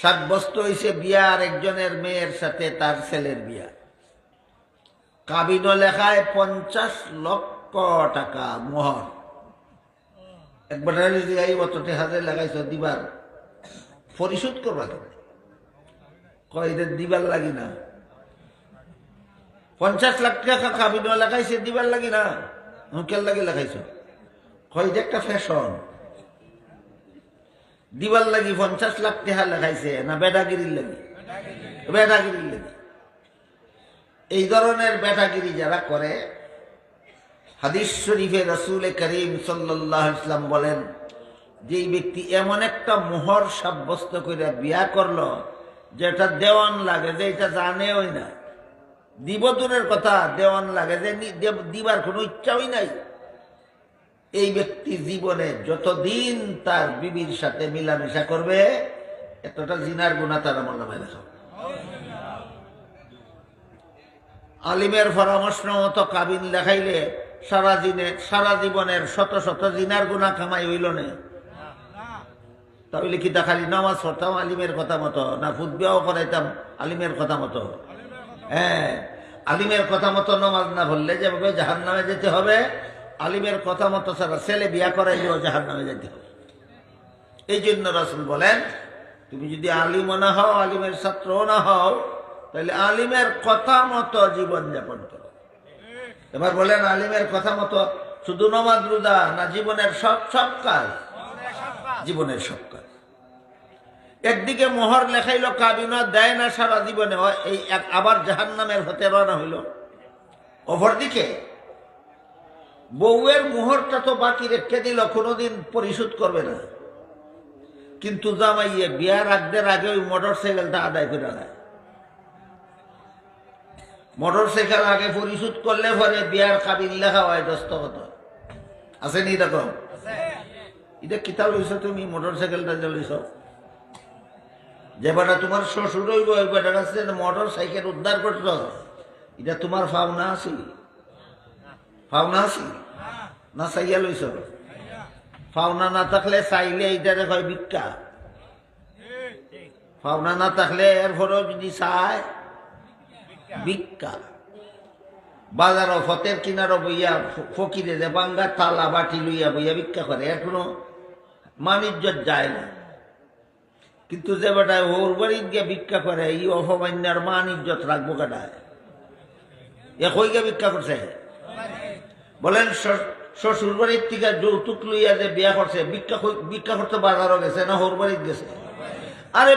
সাব্যস্ত হয়েছে বিয়া আর একজনের মেয়ের সাথে তার ছেলের বিয়া। কাবিনও লেখায় 50 লক্ষ টাকা মোহর। একবার এই অতটে হাতে লাগাইছ দিবার পরিশোধ করবা কেন? কয়দের দিবার লাগি না। 50 লাখ টাকা কাবিনও লাগাইছে দিবার লাগি না, হুকের লাগে লাগাইছ। কয় যে একটা ফ্যাশন দিবার লাগি 50 লাখ টাকা লাগাইছে না বেটাগিরির লাগি? বেটাগিরির লাগি। এই ধরনের বেটাগিরি যারা করে, হাদিস শরীফে রাসূল করিম সাল্লাল্লাহু আলাইহি ওয়াসাল্লাম বলেন, যেই ব্যক্তি এমন একটা মোহর সাব্যস্ত করে বিয়া করলো যেটা দেওয়ান লাগে, যে এটা জানেই না, দিব দূরের কথা, দেওয়ান লাগে যে দিবার কোনো ইচ্ছাই নাই, এই ব্যক্তি জীবনে যতদিন তার বিবির সাথে মিলামেশা করবে এতটা জিনার গুনাহ তার আমল নামায় লেখা। আলিমের পরামর্শ মতো কাবিন লেখাইলে সারা জীবনের শত শত জিনার গুনাহ কামাই হইল না। তাহলে কি খালি নামাজ পড়তাম আলিমের কথা মতো, না ফুটবিয়াও করাইতাম আলিমের কথা মতো? হ্যাঁ, আলিমের কথা মতো নামাজ না পড়লে যেভাবে জাহান্নামে যেতে হবে, আলিমের কথা মতো সারা ছেলে বিয়া করাইলেও জাহান্নামে যেতে হবে। এই জন্য রাসূল বলেন, তুমি যদি আলিমও না হও, আলিমের ছাত্রও না হও, তাহলে আলিমের কথা মতো জীবন যাপন করো। এবার বলেন, আলিমের কথা মতো শুধু নামাজ রোজা না, জীবনের সব কাজ? জীবনের সব কাজ। একদিকে মোহর লেখাইলো, কাবিনও দেয় না সারা জীবনে, এই আবার জাহান্নামের হতে রওনা হইল। অপরদিকে বউয়ের মোহরটা তো বাকি রেখে দিল, কোনোদিন পরিশোধ করবে না, কিন্তু জামাইয়ে বিয়ার আগদের আগে ওই মোটর সাইকেলটা আদায় করে নেয়। মোটর সাইকেল আগে পরিশোধ করলে পরে বিয়ার কাবিন লেখা হয়, দস্তখত আসেনি এরকম? এটা কিতা লইছ তুমি? মোটর সাইকেলটা যে লইছ, যে বেটা তোমার শ্বশুর হইব, ওই বেটার কাছে মোটর সাইকেল উদ্ধার করছ, এটা তোমার পাওনা আছি? পাওনা আছি না চাইয়া লইছ? পাওনা না থাকলে চাইলে এইটারে হয় ভিক্ষা। পাওনা না থাকলে এরপরেও যদি চায় ভিক্ষা। বাজারও ফতের কিনারও বইয়া ফকিরে যে বাঙ্গা তালা বাটি লইয়া বইয়া ভিক্ষা করে, এর কোনো মান-ইজ্জত যায় না। কিন্তু যে বেটায় ওর বাড়ির গিয়ে ভিক্ষা করে, এই অপমান্যার মান-ইজ্জত রাখবো কাটায়? এ কই গিয়ে ভিক্ষা করছে? বলেন, শ্বশুর বাড়ির থেকে যৌতুক লইয়া যে বিয়া করছে, ভিক্ষা করতে বাজারও গেছে না ওর বাড়ির গেছে? আরে